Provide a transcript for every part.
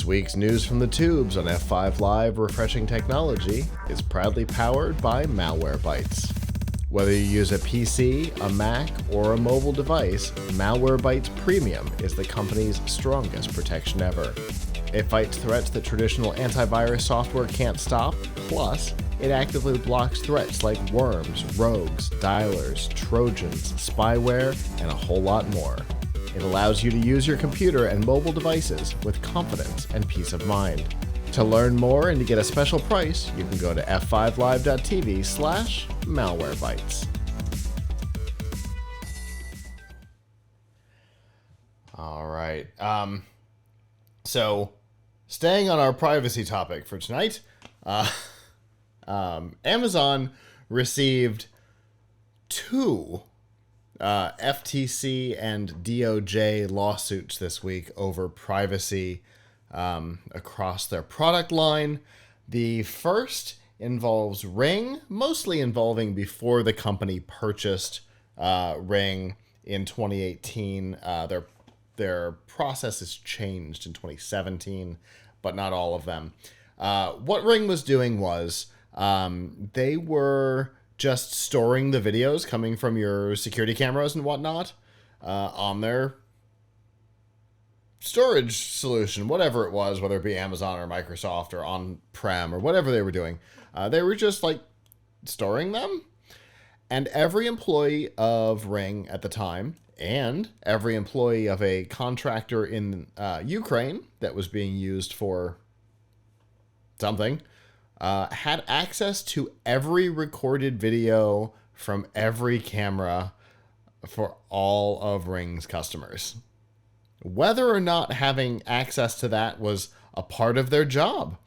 This week's news from the tubes on F5 Live Refreshing Technology is proudly powered by Malwarebytes. Whether you use a PC, a Mac, or a mobile device, Malwarebytes Premium is the company's strongest protection ever. It fights threats that traditional antivirus software can't stop, plus it actively blocks threats like worms, rogues, dialers, trojans, spyware, and a whole lot more. It allows you to use your computer and mobile devices with confidence and peace of mind. To learn more and to get a special price, you can go to f5live.tv/malwarebytes. All right. So, staying on our privacy topic for tonight, Amazon received two FTC and DOJ lawsuits this week over privacy across their product line. The first involves Ring, mostly involving before the company purchased Ring in 2018. Their process has changed in 2017, but not all of them. What Ring was doing was they were just storing the videos coming from your security cameras and whatnot on their storage solution, whatever it was, whether it be Amazon or Microsoft or on-prem or whatever they were doing. They were just like storing them. And every employee of Ring at the time and every employee of a contractor in Ukraine that was being used for something had access to every recorded video from every camera for all of Ring's customers. Whether or not having access to that was a part of their job,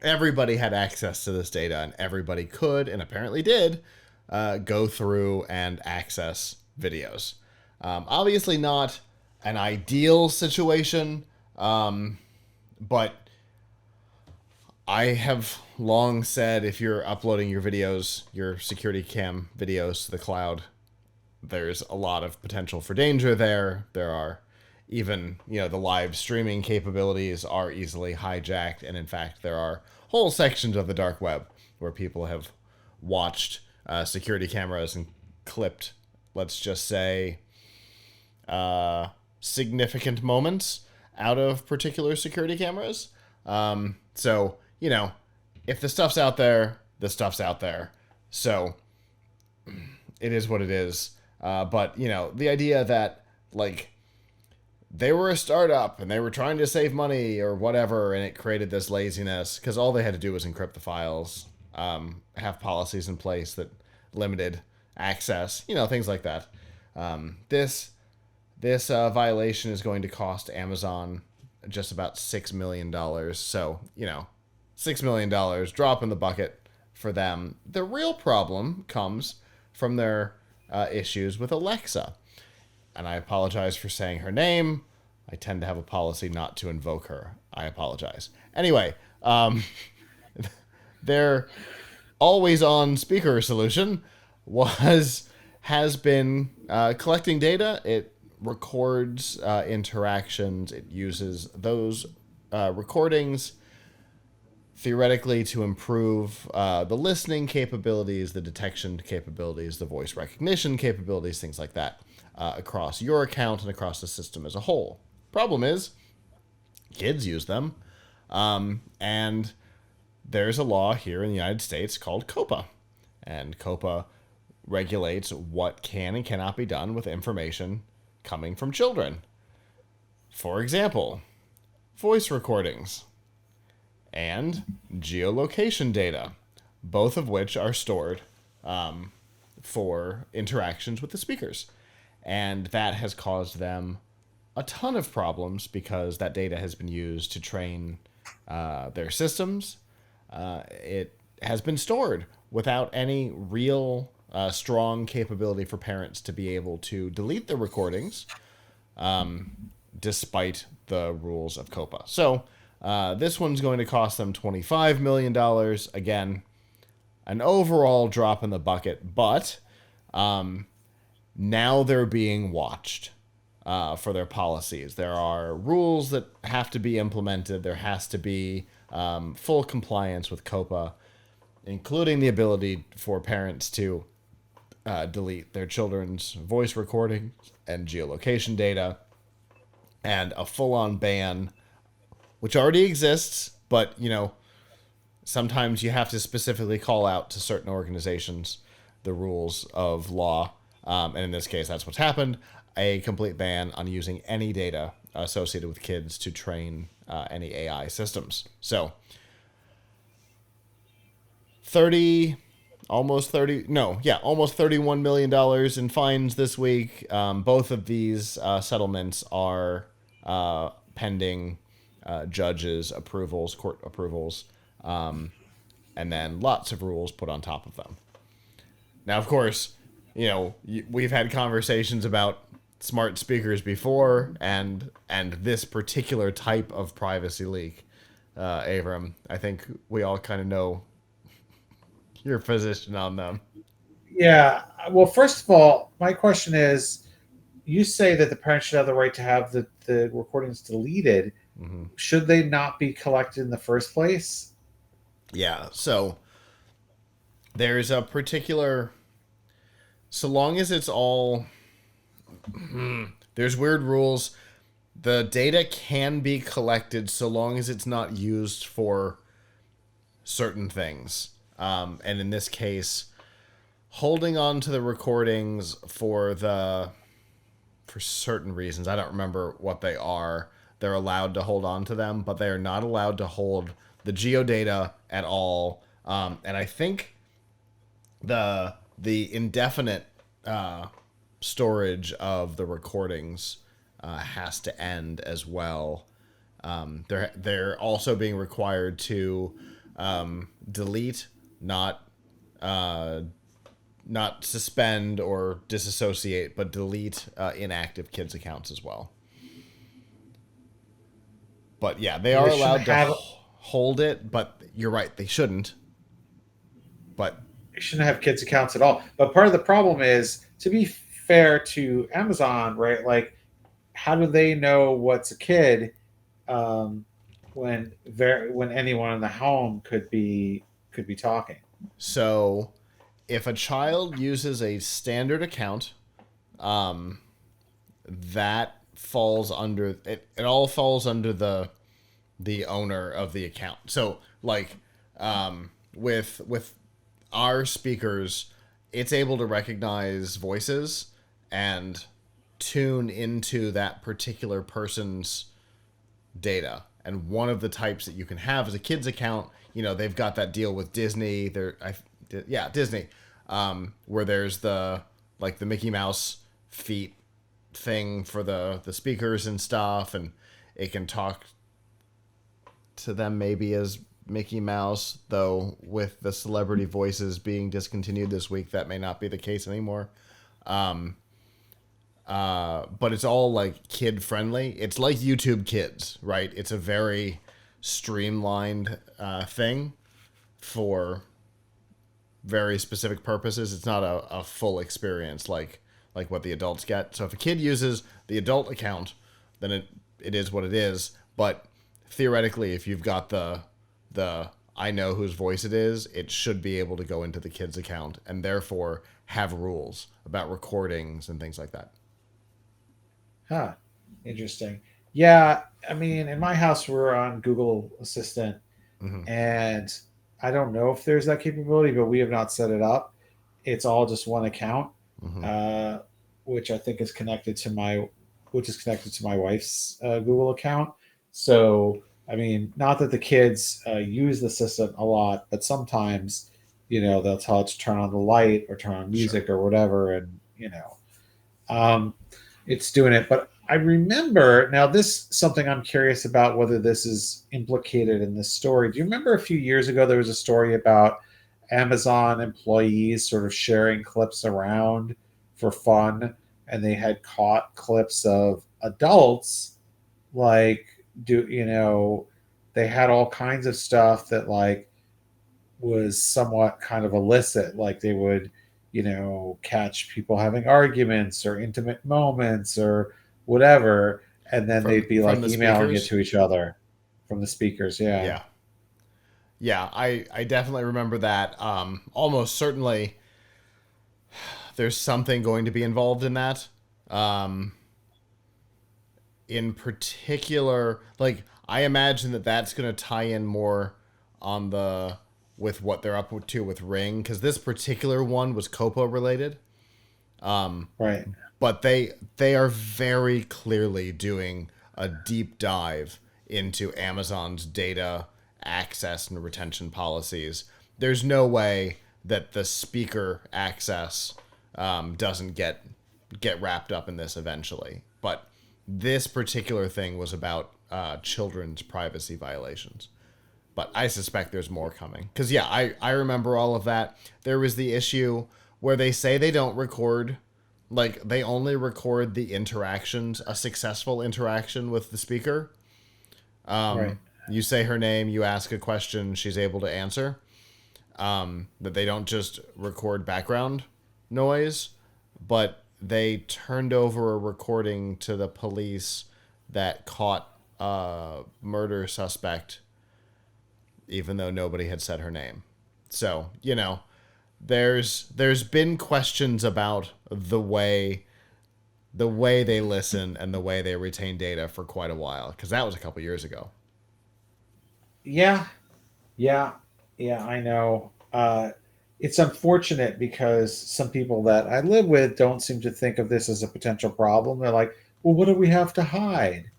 everybody had access to this data, and everybody could, and apparently did, go through and access videos. Obviously not an ideal situation, but I have long said if you're uploading your videos, your security cam videos to the cloud, there's a lot of potential for danger there. There are even, the live streaming capabilities are easily hijacked. And in fact, there are whole sections of the dark web where people have watched security cameras and clipped, let's just say, significant moments out of particular security cameras. So, if the stuff's out there, the stuff's out there. So it is what it is. But, the idea that, they were a startup and they were trying to save money or whatever, and it created this laziness because all they had to do was encrypt the files, have policies in place that limited access, things like that. This violation is going to cost Amazon just about $6 million. So, $6 million, drop in the bucket for them. The real problem comes from their issues with Alexa. And I apologize for saying her name. I tend to have a policy not to invoke her. I apologize. Anyway, their always-on speaker solution has been collecting data. It records interactions. It uses those recordings theoretically to improve the listening capabilities, the detection capabilities, the voice recognition capabilities, things like that, across your account and across the system as a whole. Problem is, kids use them, and there's a law here in the United States called COPA, and COPA regulates what can and cannot be done with information coming from children. For example, voice recordings and geolocation data, both of which are stored for interactions with the speakers. And that has caused them a ton of problems because that data has been used to train their systems. It has been stored without any real strong capability for parents to be able to delete the recordings, despite the rules of COPA. So this one's going to cost them $25 million. Again, an overall drop in the bucket, but now they're being watched. for their policies. There are rules that have to be implemented. There has to be full compliance with COPA, including the ability for parents to delete their children's voice recordings and geolocation data, and a full-on ban, which already exists, but sometimes you have to specifically call out to certain organizations the rules of law, and in this case, that's what's happened. A complete ban on using any data associated with kids to train any AI systems. So 30 almost 30 no yeah almost $31 million in fines this week. Both of these settlements are pending judges approvals, court approvals, and then lots of rules put on top of them. Now, of course, we've had conversations about smart speakers before, and this particular type of privacy leak. Avram, I think we all kind of know your position on them. Yeah. Well, first of all, my question is, you say that the parents should have the right to have the recordings deleted. Mm-hmm. Should they not be collected in the first place? Yeah, so there's a particular, so long as it's all, there's weird rules. The data can be collected so long as it's not used for certain things. And in this case, holding on to the recordings for certain reasons, I don't remember what they are. They're allowed to hold on to them, but they are not allowed to hold the geodata at all. And I think the indefinite storage of the recordings has to end as well. They're also being required to delete, not suspend or disassociate, but delete inactive kids accounts as well. But yeah, they are They shouldn't allowed to have hold it, but you're right, they shouldn't. But they shouldn't have kids accounts at all. But part of the problem is, to be fair to Amazon, right? Like, how do they know what's a kid um, when anyone in the home could be talking? so if a child uses a standard account, um, that falls under it. It all falls under the owner of the account. So like with our speakers, it's able to recognize voices and tune into that particular person's data. And one of the types that you can have is a kid's account. They've got that deal with Disney. Disney, where there's the Mickey Mouse feet thing for the speakers and stuff, and it can talk to them maybe as Mickey Mouse, though with the celebrity voices being discontinued this week, that may not be the case anymore. But it's all like kid friendly. It's like YouTube Kids, right? It's a very streamlined thing for very specific purposes. It's not a full experience like what the adults get. So if a kid uses the adult account, then it is what it is. But theoretically, if you've got the I know whose voice it is, it should be able to go into the kid's account and therefore have rules about recordings and things like that. Huh. Interesting. Yeah, I mean, in my house, we're on Google Assistant, Mm-hmm. and I don't know if there's that capability, but we have not set it up. It's all just one account, Mm-hmm. uh, which I think which is connected to my wife's Google account. So, I mean, not that the kids use the assistant a lot, but sometimes, they'll tell it to turn on the light or turn on Sure. music or whatever, and um, it's doing it. But I remember now this something I'm curious about whether this is implicated in this story. Do you remember a few years ago there was a story about Amazon employees sort of sharing clips around for fun, and they had caught clips of adults like they had all kinds of stuff that like was somewhat kind of illicit. Like they would, catch people having arguments or intimate moments or whatever, and then they'd be from like the emailing it speakers. to each other from the speakers. Yeah. Yeah. Yeah, I definitely remember that. Almost certainly there's something going to be involved in that. Um, in particular, like I imagine that that's going to tie in more on the with what they're up to with Ring, because this particular one was Copa related. Right. But they are very clearly doing a deep dive into Amazon's data access and retention policies. There's no way that the speaker access doesn't get wrapped up in this eventually. But this particular thing was about children's privacy violations. But I suspect there's more coming. Because, yeah, I remember all of that. There was the issue where they say they don't record, like, they only record the interactions, a successful interaction with the speaker. Right. You say her name, you ask a question, she's able to answer. That they don't just record background noise, but they turned over a recording to the police that caught a murder suspect, even though nobody had said her name. So, there's been questions about the way they listen and the way they retain data for quite a while, because that was a couple years ago. Yeah. Yeah. Yeah. I know. It's unfortunate because some people that I live with don't seem to think of this as a potential problem. They're like, well, what do we have to hide?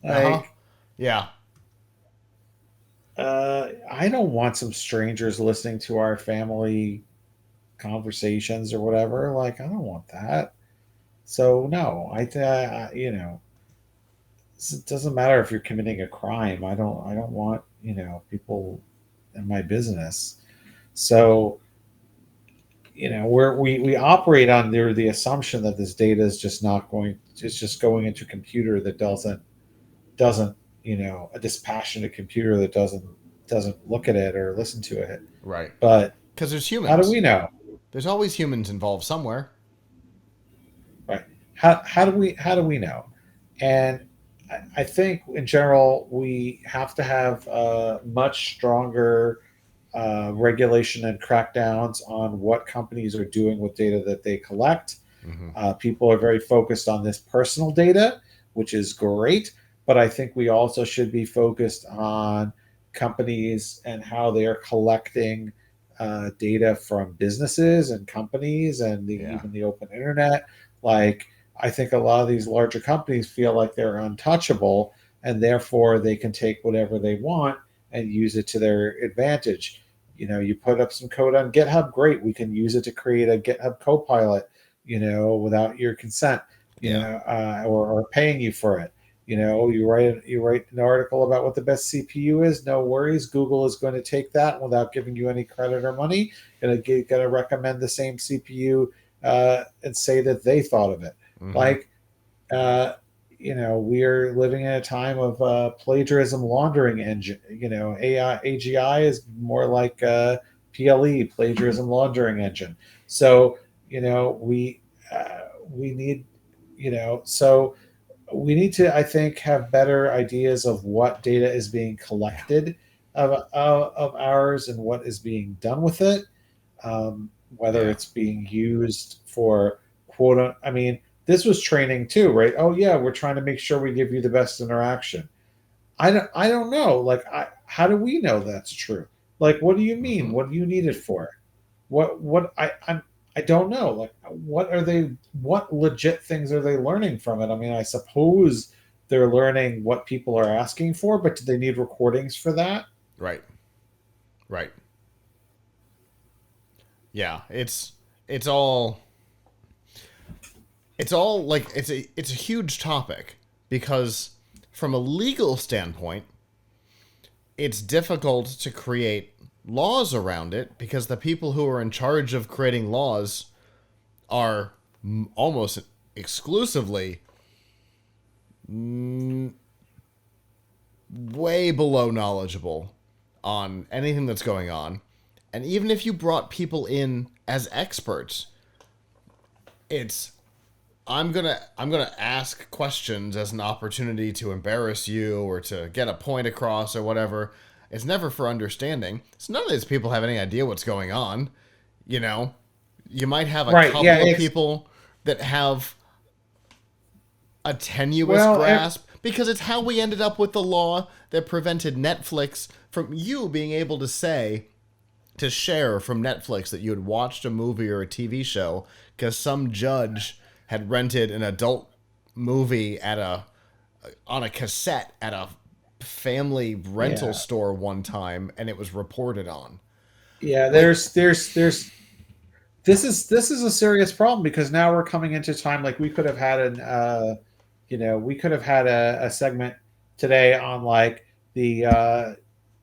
Uh-huh. Like, Yeah. I don't want some strangers listening to our family conversations or whatever. Like, I don't want that. So no, it doesn't matter if you're committing a crime. I don't want people in my business. So we operate under the assumption that this data is just not going. It's just going into a computer that doesn't a dispassionate computer that doesn't look at it or listen to it. Right. But Because there's how do humans. we know? There's always humans involved somewhere. Right. How do we know? And I think in general we have to have much stronger regulation and crackdowns on what companies are doing with data that they collect. Mm-hmm. People are very focused on this personal data, which is great, but I think we also should be focused on companies and how they are collecting data from businesses and companies and Yeah. even the open internet. Like, I think a lot of these larger companies feel like they're untouchable, and therefore they can take whatever they want and use it to their advantage. You put up some code on GitHub, great. We can use it to create a GitHub Copilot, without your consent, Yeah. or paying you for it. You write an article about what the best CPU is. No worries, Google is going to take that without giving you any credit or money. Going to recommend the same CPU and say that they thought of it. Mm-hmm. Like, we are living in a time of plagiarism laundering engine. AI AGI is more like PLE, plagiarism laundering engine. So we need so we need to, I think, have better ideas of what data is being Yeah. collected of ours and what is being done with it. Whether Yeah. it's being used for I mean, this was training too, right? Oh yeah, we're trying to make sure we give you the best interaction. I don't know. Like, how do we know that's true? Like, what do you mean? Mm-hmm. What do you need it for? I don't know. Like, what legit things are they learning from it? I mean, I suppose they're learning what people are asking for, but do they need recordings for that? Right. Right. Yeah. It's all like it's a huge topic, because from a legal standpoint, it's difficult to create laws around it, because the people who are in charge of creating laws are almost exclusively way below knowledgeable on anything that's going on. And even if you brought people in as experts, it's I'm gonna ask questions as an opportunity to embarrass you or to get a point across or whatever. It's never for understanding. So none of these people have any idea what's going on. You know, you might have a Right. Yeah. couple of people that have a tenuous Well, grasp because it's how we ended up with the law that prevented Netflix from you being able to say to share from Netflix that you had watched a movie or a TV show because some judge had rented an adult movie at a on a cassette at a family rental yeah. store one time and it was reported on. Yeah. We There's this is a serious problem because now we're coming into time like we could have had we could have had a segment today on like the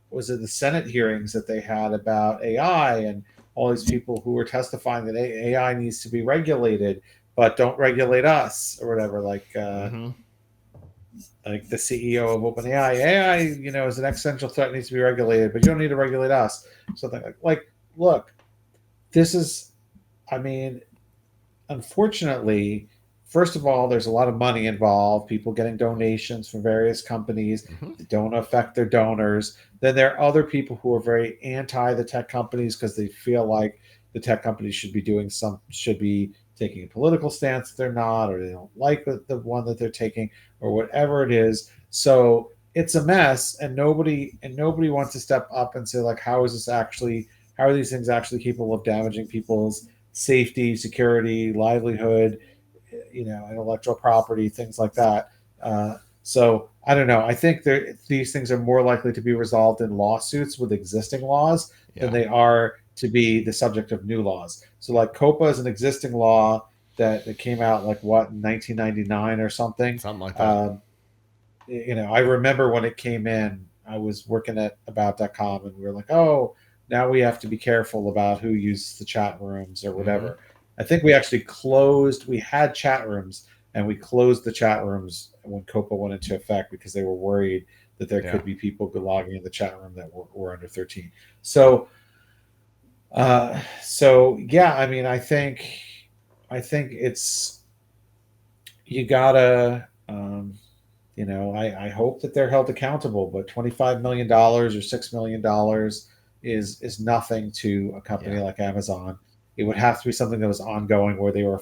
was it the Senate hearings that they had about AI and all these people who were testifying that AI needs to be regulated, but don't regulate us or whatever. mm-hmm. Like the CEO of OpenAI, AI, is an existential threat, needs to be regulated, but you don't need to regulate us. Something like look, this is, I mean, unfortunately, first of all, there's a lot of money involved, people getting donations from various companies Mm-hmm. that don't affect their donors. Then there are other people who are very anti the tech companies because they feel like the tech companies should be taking a political stance that they're not, or they don't like the one that they're taking, or whatever it is. So it's a mess, and nobody wants to step up and say like, how are these things actually capable of damaging people's safety, security, livelihood, intellectual property, things like that. So I don't know. I think these things are more likely to be resolved in lawsuits with existing laws than Yeah, they are to be the subject of new laws. So like COPA is an existing law that came out like what in 1999 or something. something like that. Um, I remember when it came in, I was working at about.com and we were like, oh, now we have to be careful about who uses the chat rooms or Mm-hmm. whatever. I think we had chat rooms and we closed the chat rooms when COPA went into effect because they were worried that there Yeah, could be people logging in the chat room that were under 13. So yeah, I mean, I think it's, you gotta, I hope that they're held accountable, but $25 million or $6 million is nothing to a company yeah. like Amazon. It would have to be something that was ongoing where they were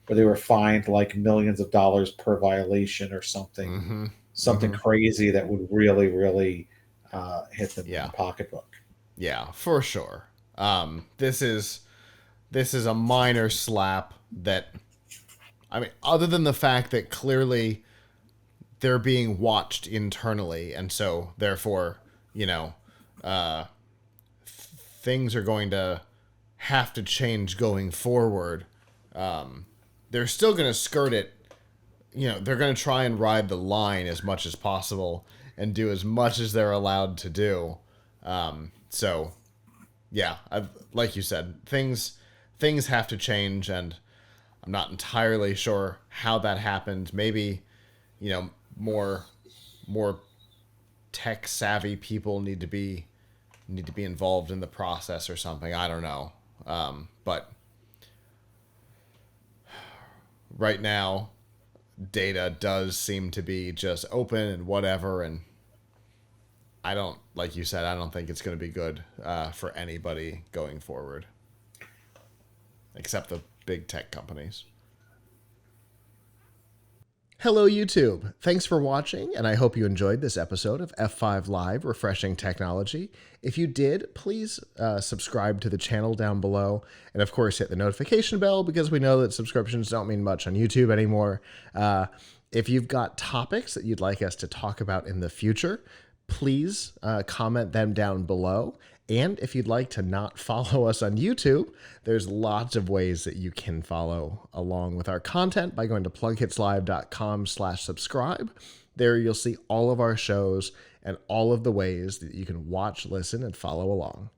where they were fined like millions of dollars per violation or Mm-hmm. something Mm-hmm. crazy that would really, really hit them in the Yeah, pocketbook. yeah, for sure. This is a minor slap that, I mean, other than the fact that clearly they're being watched internally, and so therefore, you know, uh, things are going to have to change going forward. They're still going to skirt it. They're going to try and ride the line as much as possible and do as much as they're allowed to do. So, yeah, like you said, things have to change, and I'm not entirely sure how that happened. Maybe, more more tech savvy people need to be involved in the process or something. I don't know. But right now, data does seem to be just open and whatever, and I don't, like you said, I don't think it's going to be good for anybody going forward, except the big tech companies. Hello, YouTube. Thanks for watching, and I hope you enjoyed this episode of F5 Live Refreshing Technology. If you did, please subscribe to the channel down below, and of course, hit the notification bell because we know that subscriptions don't mean much on YouTube anymore. If you've got topics that you'd like us to talk about in the future, please comment them down below. And if you'd like to not follow us on YouTube, there's lots of ways that you can follow along with our content by going to plughitslive.com/subscribe. There you'll see all of our shows and all of the ways that you can watch, listen, and follow along.